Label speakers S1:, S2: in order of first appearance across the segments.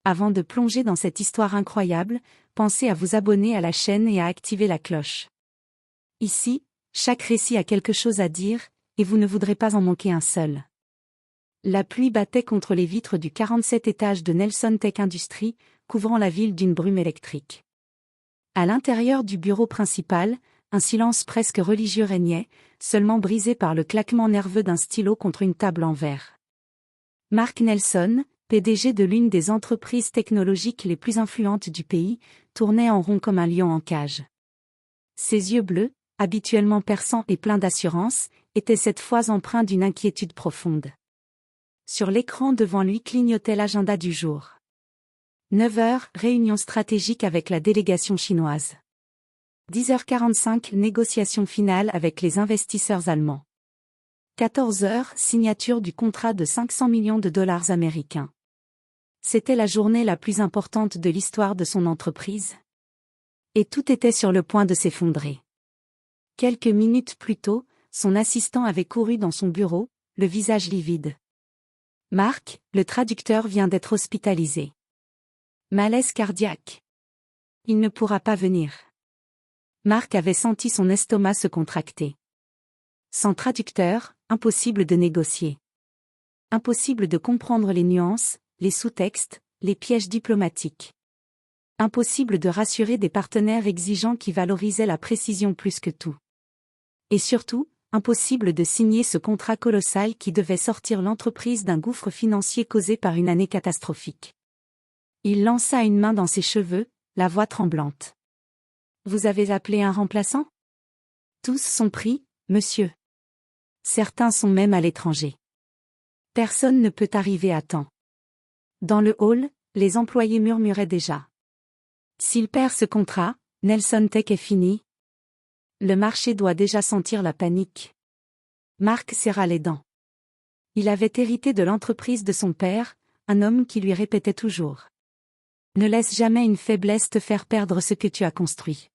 S1: Avant de plonger dans cette histoire incroyable, pensez à vous abonner à la chaîne et à activer la cloche. Ici, chaque récit a quelque chose à dire, et vous ne voudrez pas en manquer un seul. La pluie battait contre les vitres du 47 étage de Nelson Tech Industries, couvrant la ville d'une brume électrique. À l'intérieur du bureau principal, un silence presque religieux régnait, seulement brisé par le claquement nerveux d'un stylo contre une table en verre. Mark Nelson, PDG de l'une des entreprises technologiques les plus influentes du pays, tournait en rond comme un lion en cage. Ses yeux bleus, habituellement perçants et pleins d'assurance, étaient cette fois empreints d'une inquiétude profonde. Sur l'écran devant lui clignotait l'agenda du jour. 9 heures, réunion stratégique avec la délégation chinoise. 10h45, négociation finale avec les investisseurs allemands. 14 heures, signature du contrat de 500 millions de dollars américains. C'était la journée la plus importante de l'histoire de son entreprise. Et tout était sur le point de s'effondrer. Quelques minutes plus tôt, son assistant avait couru dans son bureau, le visage livide. Mark, le traducteur vient d'être hospitalisé. Malaise cardiaque. Il ne pourra pas venir. Mark avait senti son estomac se contracter. Sans traducteur, impossible de négocier. Impossible de comprendre les nuances, les sous-textes, les pièges diplomatiques. Impossible de rassurer des partenaires exigeants qui valorisaient la précision plus que tout. Et surtout, impossible de signer ce contrat colossal qui devait sortir l'entreprise d'un gouffre financier causé par une année catastrophique. Il lança une main dans ses cheveux, la voix tremblante. « Vous avez appelé un remplaçant ? Tous sont pris, monsieur. Certains sont même à l'étranger. Personne ne peut arriver à temps. » Dans le hall, les employés murmuraient déjà. S'il perd ce contrat, Nelson Tech est fini. Le marché doit déjà sentir la panique. Mark serra les dents. Il avait hérité de l'entreprise de son père, un homme qui lui répétait toujours. Ne laisse jamais une faiblesse te faire perdre ce que tu as construit.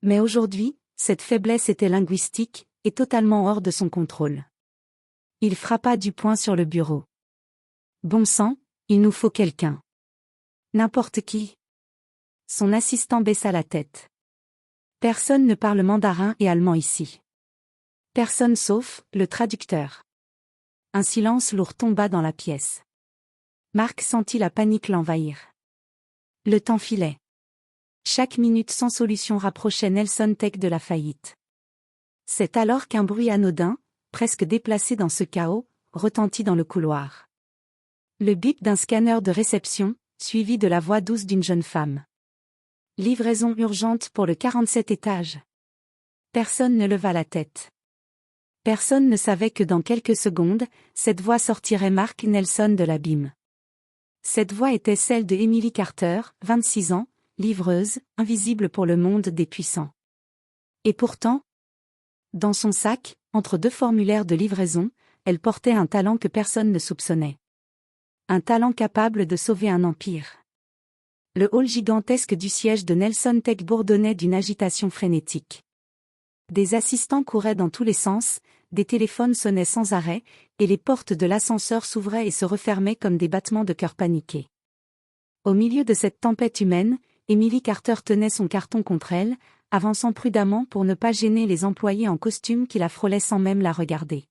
S1: Mais aujourd'hui, cette faiblesse était linguistique, et totalement hors de son contrôle. Il frappa du poing sur le bureau. Bon sang, il nous faut quelqu'un. N'importe qui. Son assistant baissa la tête. Personne ne parle mandarin et allemand ici. Personne sauf le traducteur. Un silence lourd tomba dans la pièce. Mark sentit la panique l'envahir. Le temps filait. Chaque minute sans solution rapprochait Nelson Tech de la faillite. C'est alors qu'un bruit anodin, presque déplacé dans ce chaos, retentit dans le couloir. Le bip d'un scanner de réception, suivi de la voix douce d'une jeune femme. Livraison urgente pour le 47 étage. Personne ne leva la tête. Personne ne savait que dans quelques secondes, cette voix sortirait Mark Nelson de l'abîme. Cette voix était celle de Emily Carter, 26 ans, livreuse, invisible pour le monde des puissants. Et pourtant, dans son sac, entre deux formulaires de livraison, elle portait un talent que personne ne soupçonnait. Un talent capable de sauver un empire. Le hall gigantesque du siège de Nelson Tech bourdonnait d'une agitation frénétique. Des assistants couraient dans tous les sens, des téléphones sonnaient sans arrêt, et les portes de l'ascenseur s'ouvraient et se refermaient comme des battements de cœur paniqués. Au milieu de cette tempête humaine, Emily Carter tenait son carton contre elle, avançant prudemment pour ne pas gêner les employés en costume qui la frôlaient sans même la regarder.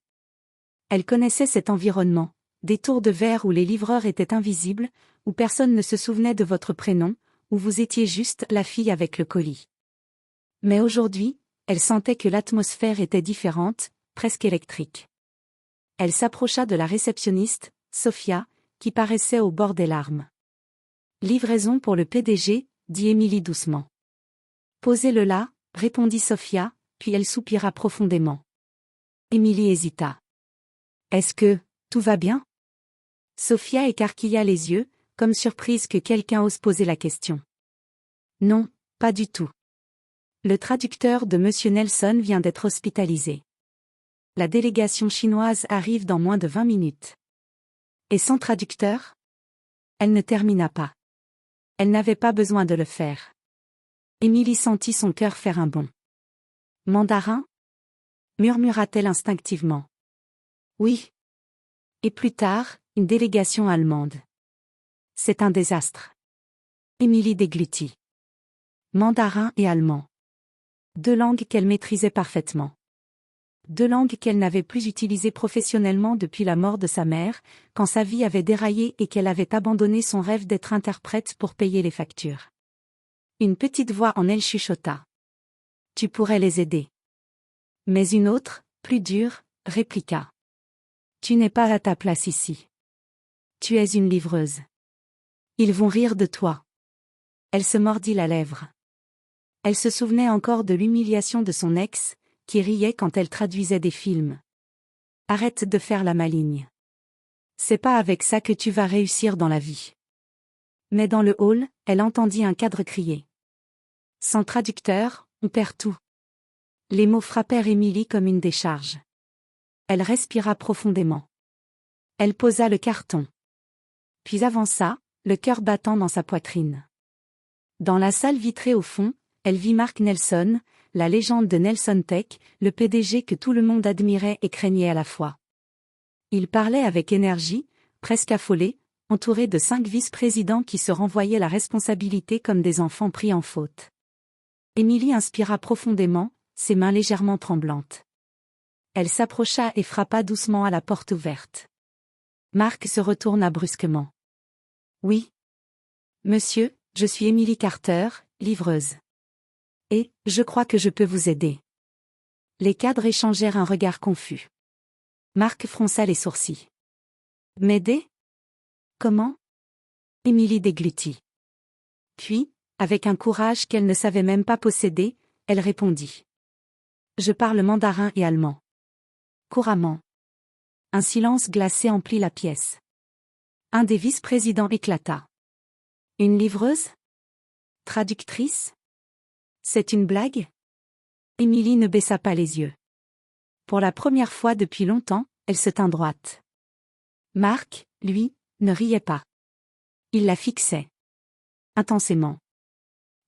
S1: Elle connaissait cet environnement, des tours de verre où les livreurs étaient invisibles, où personne ne se souvenait de votre prénom, où vous étiez juste la fille avec le colis. Mais aujourd'hui, elle sentait que l'atmosphère était différente, presque électrique. Elle s'approcha de la réceptionniste, Sophia, qui paraissait au bord des larmes. « Livraison pour le PDG », dit Emily doucement. « Posez-le là », répondit Sophia, puis elle soupira profondément. Emily hésita. « Est-ce que tout va bien ?» Sophia écarquilla les yeux, comme surprise que quelqu'un ose poser la question. « Non, pas du tout. Le traducteur de Monsieur Nelson vient d'être hospitalisé. La délégation chinoise arrive dans moins de 20 minutes. Et sans traducteur ? » Elle ne termina pas. Elle n'avait pas besoin de le faire. Emily sentit son cœur faire un bond. « Mandarin ?» murmura-t-elle instinctivement. « Oui. » Et plus tard, une délégation allemande. C'est un désastre. Émilie déglutit. Mandarin et allemand. Deux langues qu'elle maîtrisait parfaitement. Deux langues qu'elle n'avait plus utilisées professionnellement depuis la mort de sa mère, quand sa vie avait déraillé et qu'elle avait abandonné son rêve d'être interprète pour payer les factures. Une petite voix en elle chuchota. Tu pourrais les aider. Mais une autre, plus dure, répliqua. Tu n'es pas à ta place ici. Tu es une livreuse. Ils vont rire de toi. Elle se mordit la lèvre. Elle se souvenait encore de l'humiliation de son ex, qui riait quand elle traduisait des films. Arrête de faire la maligne. C'est pas avec ça que tu vas réussir dans la vie. Mais dans le hall, elle entendit un cadre crier. Sans traducteur, on perd tout. Les mots frappèrent Émilie comme une décharge. Elle respira profondément. Elle posa le carton. Puis avança, le cœur battant dans sa poitrine. Dans la salle vitrée au fond, elle vit Mark Nelson, la légende de Nelson Tech, le PDG que tout le monde admirait et craignait à la fois. Il parlait avec énergie, presque affolé, entouré de 5 vice-présidents qui se renvoyaient la responsabilité comme des enfants pris en faute. Émilie inspira profondément, ses mains légèrement tremblantes. Elle s'approcha et frappa doucement à la porte ouverte. Mark se retourna brusquement. Oui. Monsieur, je suis Emily Carter, livreuse. Et, je crois que je peux vous aider. Les cadres échangèrent un regard confus. Mark fronça les sourcils. M'aider? Comment? Émilie déglutit. Puis, avec un courage qu'elle ne savait même pas posséder, elle répondit. Je parle mandarin et allemand. Couramment. Un silence glacé emplit la pièce. Un des vice-présidents éclata. Une livreuse? Traductrice? C'est une blague? Émilie ne baissa pas les yeux. Pour la première fois depuis longtemps, elle se tint droite. Mark, lui, ne riait pas. Il la fixait. Intensément.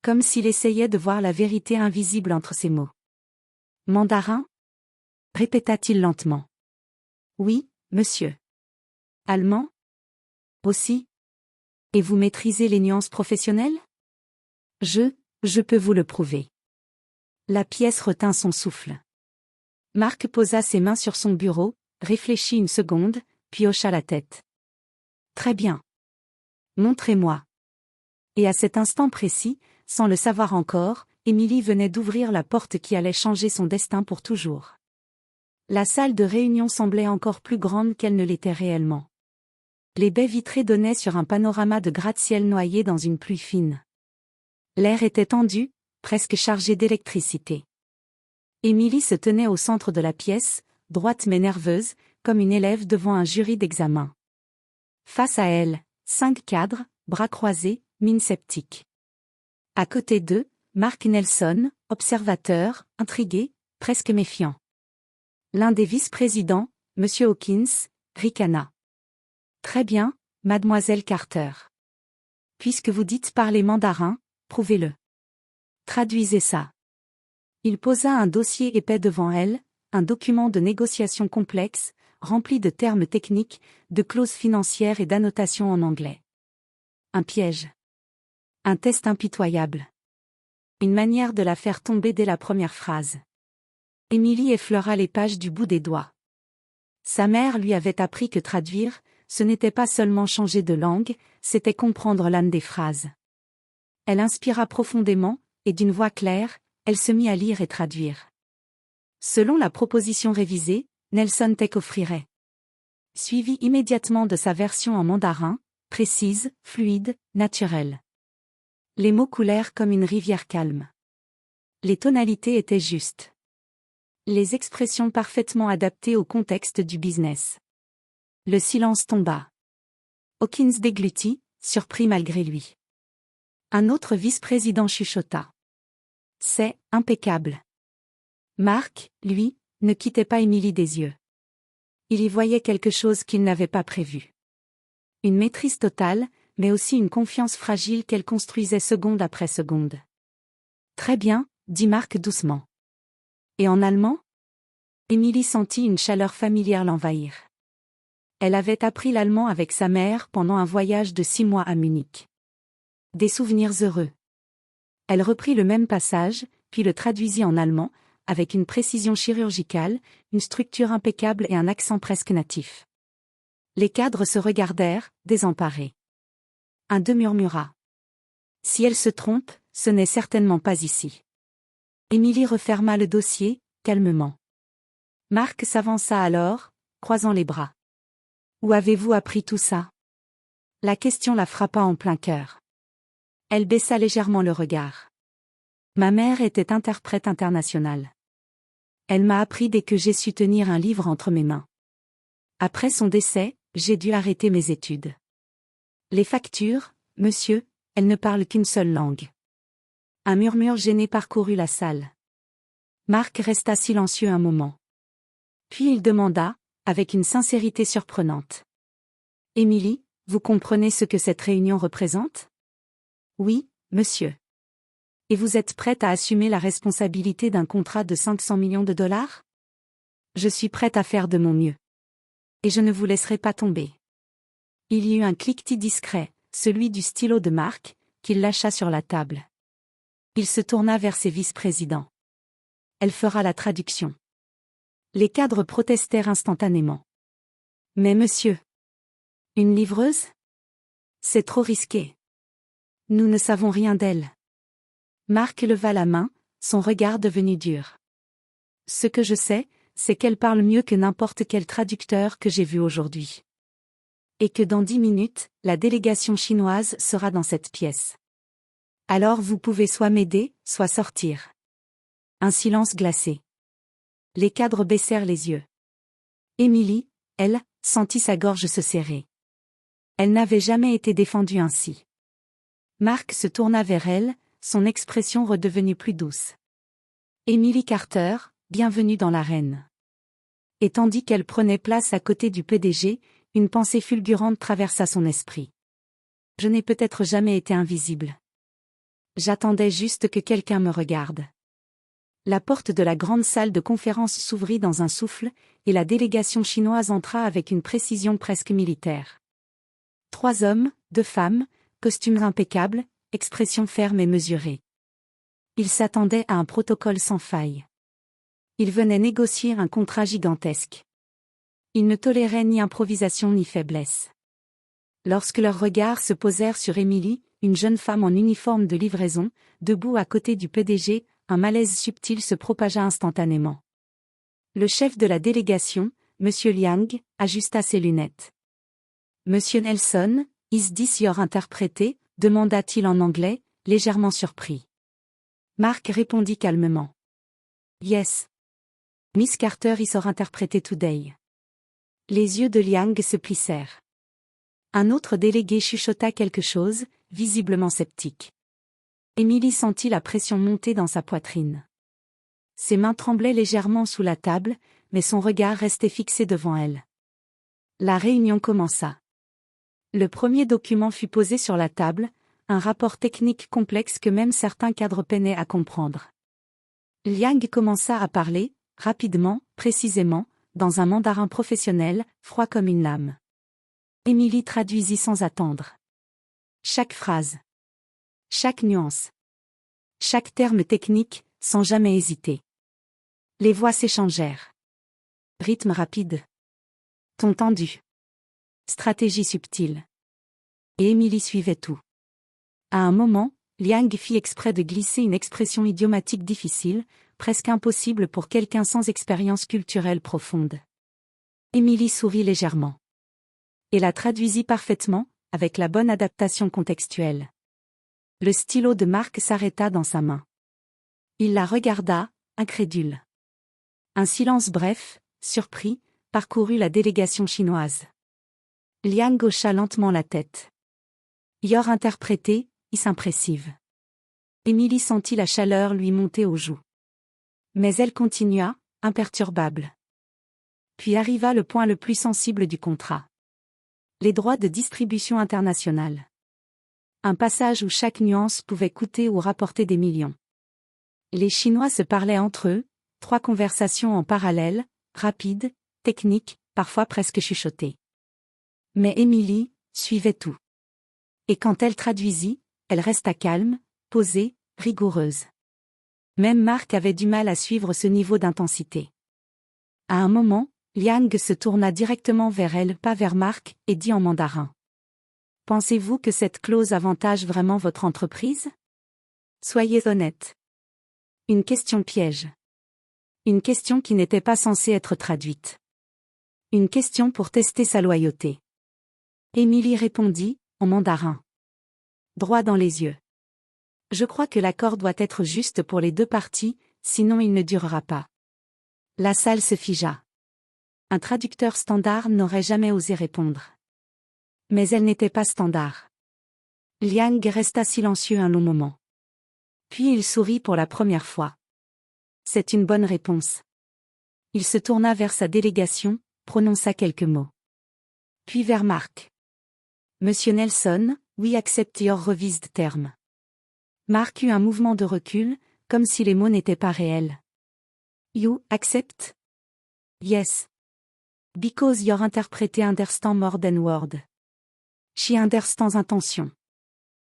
S1: Comme s'il essayait de voir la vérité invisible entre ses mots. Mandarin? Répéta-t-il lentement. Oui, monsieur. Allemand? Aussi? Et vous maîtrisez les nuances professionnelles? Je peux vous le prouver. La pièce retint son souffle. Mark posa ses mains sur son bureau, réfléchit une seconde, puis hocha la tête. Très bien. Montrez-moi. Et à cet instant précis, sans le savoir encore, Émilie venait d'ouvrir la porte qui allait changer son destin pour toujours. La salle de réunion semblait encore plus grande qu'elle ne l'était réellement. Les baies vitrées donnaient sur un panorama de gratte-ciel noyé dans une pluie fine. L'air était tendu, presque chargé d'électricité. Émilie se tenait au centre de la pièce, droite mais nerveuse, comme une élève devant un jury d'examen. Face à elle, 5 cadres, bras croisés, mine sceptique. À côté d'eux, Mark Nelson, observateur, intrigué, presque méfiant. L'un des vice-présidents, M. Hawkins, ricana. Très bien, mademoiselle Carter. Puisque vous dites parler mandarin, prouvez-le. Traduisez ça. Il posa un dossier épais devant elle, un document de négociation complexe, rempli de termes techniques, de clauses financières et d'annotations en anglais. Un piège. Un test impitoyable. Une manière de la faire tomber dès la première phrase. Émilie effleura les pages du bout des doigts. Sa mère lui avait appris que traduire, ce n'était pas seulement changer de langue, c'était comprendre l'âme des phrases. Elle inspira profondément, et d'une voix claire, elle se mit à lire et traduire. Selon la proposition révisée, Nelson Tech offrirait. Suivi immédiatement de sa version en mandarin, précise, fluide, naturelle. Les mots coulèrent comme une rivière calme. Les tonalités étaient justes. Les expressions parfaitement adaptées au contexte du business. Le silence tomba. Hawkins déglutit, surpris malgré lui. Un autre vice-président chuchota. C'est impeccable. Mark, lui, ne quittait pas Émilie des yeux. Il y voyait quelque chose qu'il n'avait pas prévu. Une maîtrise totale, mais aussi une confiance fragile qu'elle construisait seconde après seconde. Très bien, dit Mark doucement. Et en allemand? Émilie sentit une chaleur familière l'envahir. Elle avait appris l'allemand avec sa mère pendant un voyage de 6 mois à Munich. Des souvenirs heureux. Elle reprit le même passage, puis le traduisit en allemand, avec une précision chirurgicale, une structure impeccable et un accent presque natif. Les cadres se regardèrent, désemparés. Un d'eux murmura. Si elle se trompe, ce n'est certainement pas ici. Émilie referma le dossier, calmement. Marc s'avança alors, croisant les bras. Où avez-vous appris tout ça? La question la frappa en plein cœur. Elle baissa légèrement le regard. Ma mère était interprète internationale. Elle m'a appris dès que j'ai su tenir un livre entre mes mains. Après son décès, j'ai dû arrêter mes études. Les factures, monsieur, elles ne parlent qu'une seule langue. Un murmure gêné parcourut la salle. Marc resta silencieux un moment. Puis il demanda, avec une sincérité surprenante. Émilie, vous comprenez ce que cette réunion représente? Oui, monsieur. Et vous êtes prête à assumer la responsabilité d'un contrat de 500 millions de dollars? Je suis prête à faire de mon mieux. Et je ne vous laisserai pas tomber. Il y eut un cliquetis discret, celui du stylo de Marc, qu'il lâcha sur la table. Il se tourna vers ses vice-présidents. Elle fera la traduction. Les cadres protestèrent instantanément. Mais monsieur. Une livreuse? C'est trop risqué. Nous ne savons rien d'elle. Marc leva la main, son regard devenu dur. Ce que je sais, c'est qu'elle parle mieux que n'importe quel traducteur que j'ai vu aujourd'hui. Et que dans 10 minutes, la délégation chinoise sera dans cette pièce. Alors vous pouvez soit m'aider, soit sortir. Un silence glacé. Les cadres baissèrent les yeux. Émilie, elle, sentit sa gorge se serrer. Elle n'avait jamais été défendue ainsi. Marc se tourna vers elle, son expression redevenue plus douce. Émilie Carter, bienvenue dans l'arène. Et tandis qu'elle prenait place à côté du PDG, une pensée fulgurante traversa son esprit. Je n'ai peut-être jamais été invisible. J'attendais juste que quelqu'un me regarde. La porte de la grande salle de conférence s'ouvrit dans un souffle, et la délégation chinoise entra avec une précision presque militaire. 3 hommes, 2 femmes, costumes impeccables, expressions fermes et mesurées. Ils s'attendaient à un protocole sans faille. Ils venaient négocier un contrat gigantesque. Ils ne toléraient ni improvisation ni faiblesse. Lorsque leurs regards se posèrent sur Émilie, une jeune femme en uniforme de livraison, debout à côté du PDG, un malaise subtil se propagea instantanément. Le chef de la délégation, M. Liang, ajusta ses lunettes. Monsieur Nelson, is this your interprété? Demanda-t-il en anglais, légèrement surpris. Marc répondit calmement. Yes. Miss Carter is your interprété today. Les yeux de Liang se plissèrent. Un autre délégué chuchota quelque chose, visiblement sceptique. Émilie sentit la pression monter dans sa poitrine. Ses mains tremblaient légèrement sous la table, mais son regard restait fixé devant elle. La réunion commença. Le premier document fut posé sur la table, un rapport technique complexe que même certains cadres peinaient à comprendre. Liang commença à parler, rapidement, précisément, dans un mandarin professionnel, froid comme une lame. Émilie traduisit sans attendre. Chaque phrase. Chaque nuance. Chaque terme technique, sans jamais hésiter. Les voix s'échangèrent. Rythme rapide. Ton tendu. Stratégie subtile. Et Émilie suivait tout. À un moment, Liang fit exprès de glisser une expression idiomatique difficile, presque impossible pour quelqu'un sans expérience culturelle profonde. Émilie sourit légèrement. Et la traduisit parfaitement, avec la bonne adaptation contextuelle. Le stylo de Marc s'arrêta dans sa main. Il la regarda, incrédule. Un silence bref, surpris, parcourut la délégation chinoise. Liang hocha lentement la tête. Your interprété, is impressive. Émilie sentit la chaleur lui monter aux joues. Mais elle continua, imperturbable. Puis arriva le point le plus sensible du contrat. Les droits de distribution internationale. Un passage où chaque nuance pouvait coûter ou rapporter des millions. Les Chinois se parlaient entre eux, 3 conversations en parallèle, rapides, techniques, parfois presque chuchotées. Mais Émilie suivait tout. Et quand elle traduisit, elle resta calme, posée, rigoureuse. Même Marc avait du mal à suivre ce niveau d'intensité. À un moment, Liang se tourna directement vers elle, pas vers Marc, et dit en mandarin. « Pensez-vous que cette clause avantage vraiment votre entreprise? Soyez honnête. » Une question piège. Une question qui n'était pas censée être traduite. Une question pour tester sa loyauté. Émilie répondit, en mandarin. Droit dans les yeux. Je crois que l'accord doit être juste pour les deux parties, sinon il ne durera pas. La salle se figea. Un traducteur standard n'aurait jamais osé répondre. Mais elle n'était pas standard. Liang resta silencieux un long moment. Puis il sourit pour la première fois. C'est une bonne réponse. Il se tourna vers sa délégation, prononça quelques mots. Puis vers Marc. Monsieur Nelson, we accept your revised term. Marc eut un mouvement de recul, comme si les mots n'étaient pas réels. You accept? Yes. Because your interpreter understand more than word. She understands intention.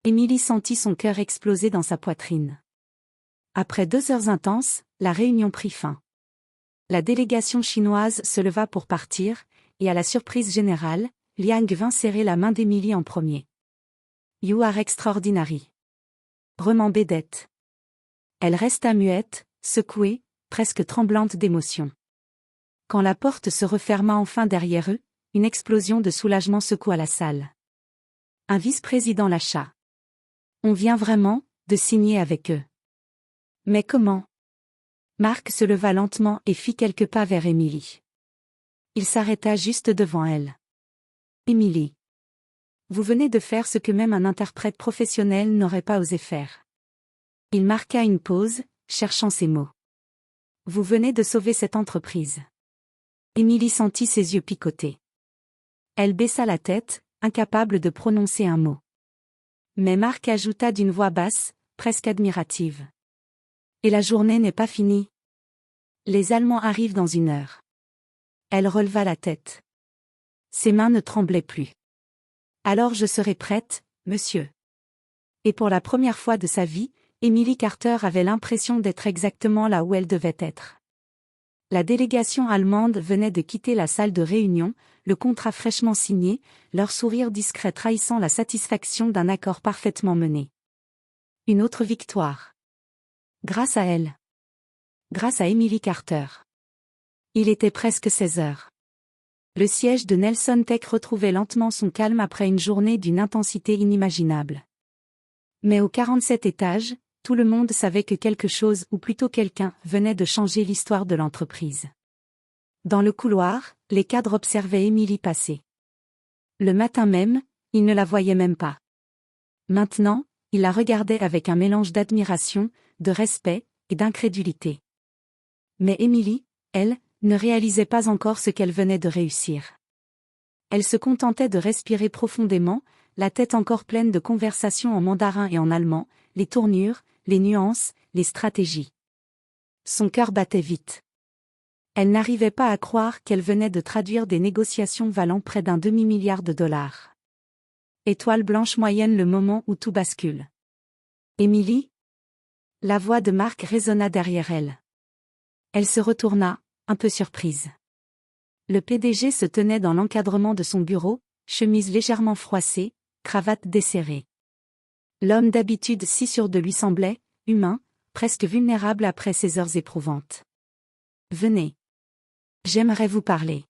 S1: Émilie sentit son cœur exploser dans sa poitrine. Après 2 heures intenses, la réunion prit fin. La délégation chinoise se leva pour partir, et à la surprise générale, Liang vint serrer la main d'Émilie en premier. You are extraordinary. Remembédette. Elle resta muette, secouée, presque tremblante d'émotion. Quand la porte se referma enfin derrière eux, une explosion de soulagement secoua la salle. Un vice-président lâcha. On vient vraiment de signer avec eux. Mais comment? Marc se leva lentement et fit quelques pas vers Émilie. Il s'arrêta juste devant elle. Émilie. Vous venez de faire ce que même un interprète professionnel n'aurait pas osé faire. Il marqua une pause, cherchant ses mots. Vous venez de sauver cette entreprise. Émilie sentit ses yeux picoter. Elle baissa la tête, incapable de prononcer un mot. Mais Marc ajouta d'une voix basse, presque admirative. Et la journée n'est pas finie. Les Allemands arrivent dans 1 heure. Elle releva la tête. Ses mains ne tremblaient plus. Alors je serai prête, monsieur. Et pour la première fois de sa vie, Émilie Carter avait l'impression d'être exactement là où elle devait être. La délégation allemande venait de quitter la salle de réunion, le contrat fraîchement signé, leur sourire discret trahissant la satisfaction d'un accord parfaitement mené. Une autre victoire. Grâce à elle. Grâce à Émilie Carter. Il était presque 16 heures. Le siège de Nelson Tech retrouvait lentement son calme après une journée d'une intensité inimaginable. Mais au 47 étage, tout le monde savait que quelque chose ou plutôt quelqu'un venait de changer l'histoire de l'entreprise. Dans le couloir, les cadres observaient Émilie passer. Le matin même, ils ne la voyaient même pas. Maintenant, ils la regardaient avec un mélange d'admiration, de respect et d'incrédulité. Mais Émilie, elle, ne réalisait pas encore ce qu'elle venait de réussir. Elle se contentait de respirer profondément, la tête encore pleine de conversations en mandarin et en allemand, les tournures, les nuances, les stratégies. Son cœur battait vite. Elle n'arrivait pas à croire qu'elle venait de traduire des négociations valant près d'1 demi-milliard de dollars. Étoile blanche moyenne le moment où tout bascule. Émilie? La voix de Marc résonna derrière elle. Elle se retourna, un peu surprise. Le PDG se tenait dans l'encadrement de son bureau, chemise légèrement froissée, cravate desserrée. L'homme d'habitude si sûr de lui semblait, humain, presque vulnérable après ces heures éprouvantes. Venez. J'aimerais vous parler.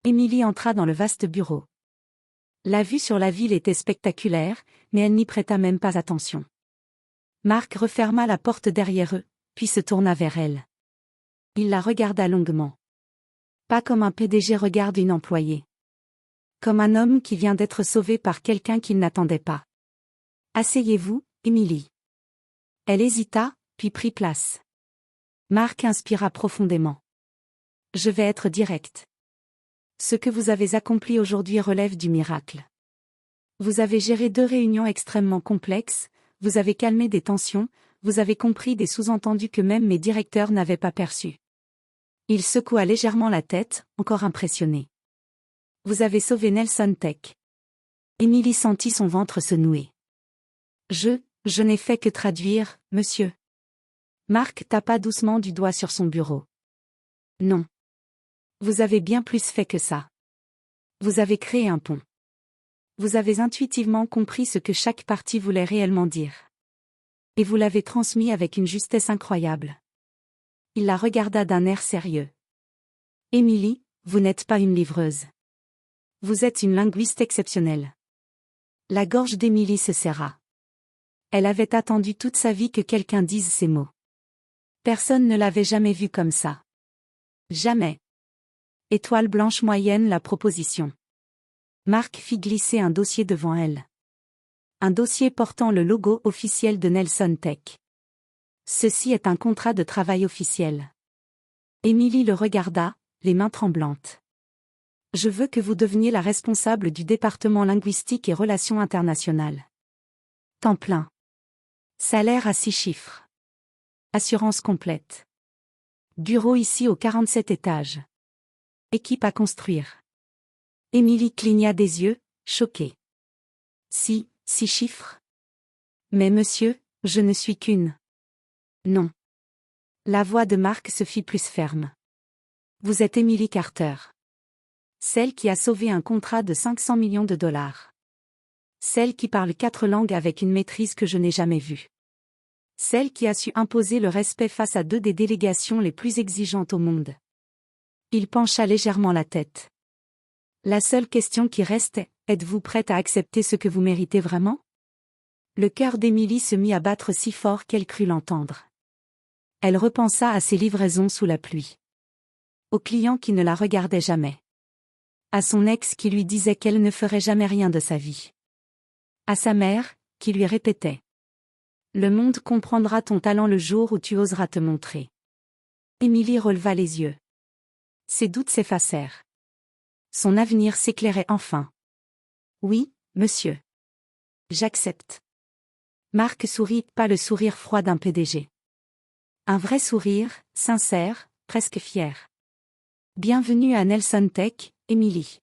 S1: Émilie entra dans le vaste bureau. La vue sur la ville était spectaculaire, mais elle n'y prêta même pas attention. Marc referma la porte derrière eux, puis se tourna vers elle. Il la regarda longuement. Pas comme un PDG regarde une employée. Comme un homme qui vient d'être sauvé par quelqu'un qu'il n'attendait pas. Asseyez-vous, Émilie. Elle hésita, puis prit place. Marc inspira profondément. Je vais être direct. Ce que vous avez accompli aujourd'hui relève du miracle. Vous avez géré 2 réunions extrêmement complexes, vous avez calmé des tensions, vous avez compris des sous-entendus que même mes directeurs n'avaient pas perçus. Il secoua légèrement la tête, encore impressionné. Vous avez sauvé Nelson Tech. Émilie sentit son ventre se nouer. Je n'ai fait que traduire, monsieur. Marc tapa doucement du doigt sur son bureau. Non. Vous avez bien plus fait que ça. Vous avez créé un pont. Vous avez intuitivement compris ce que chaque partie voulait réellement dire. Et vous l'avez transmis avec une justesse incroyable. Il la regarda d'un air sérieux. Émilie, vous n'êtes pas une livreuse. Vous êtes une linguiste exceptionnelle. La gorge d'Émilie se serra. Elle avait attendu toute sa vie que quelqu'un dise ces mots. Personne ne l'avait jamais vue comme ça. Jamais. Étoile blanche moyenne la proposition. Marc fit glisser un dossier devant elle. Un dossier portant le logo officiel de Nelson Tech. Ceci est un contrat de travail officiel. Émilie le regarda, les mains tremblantes. Je veux que vous deveniez la responsable du département linguistique et relations internationales. Temps plein. Salaire à 6 chiffres. Assurance complète. Bureau ici au 47 étages. Équipe à construire. Émilie cligna des yeux, choquée. 6 chiffres. Mais monsieur, je ne suis qu'une. Non. La voix de Marc se fit plus ferme. Vous êtes Émilie Carter. Celle qui a sauvé un contrat de 500 millions de dollars. Celle qui parle 4 langues avec une maîtrise que je n'ai jamais vue. Celle qui a su imposer le respect face à 2 des délégations les plus exigeantes au monde. Il pencha légèrement la tête. La seule question qui reste est, êtes-vous prête à accepter ce que vous méritez vraiment? Le cœur d'Émilie se mit à battre si fort qu'elle crut l'entendre. Elle repensa à ses livraisons sous la pluie. Aux clients qui ne la regardaient jamais. À son ex qui lui disait qu'elle ne ferait jamais rien de sa vie. À sa mère, qui lui répétait. Le monde comprendra ton talent le jour où tu oseras te montrer. Émilie releva les yeux. Ses doutes s'effacèrent. Son avenir s'éclairait enfin. Oui, monsieur. J'accepte. Marc sourit, pas le sourire froid d'un PDG. Un vrai sourire, sincère, presque fier. Bienvenue à Nelson Tech, Émilie.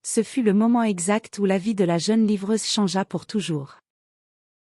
S1: Ce fut le moment exact où la vie de la jeune livreuse changea pour toujours.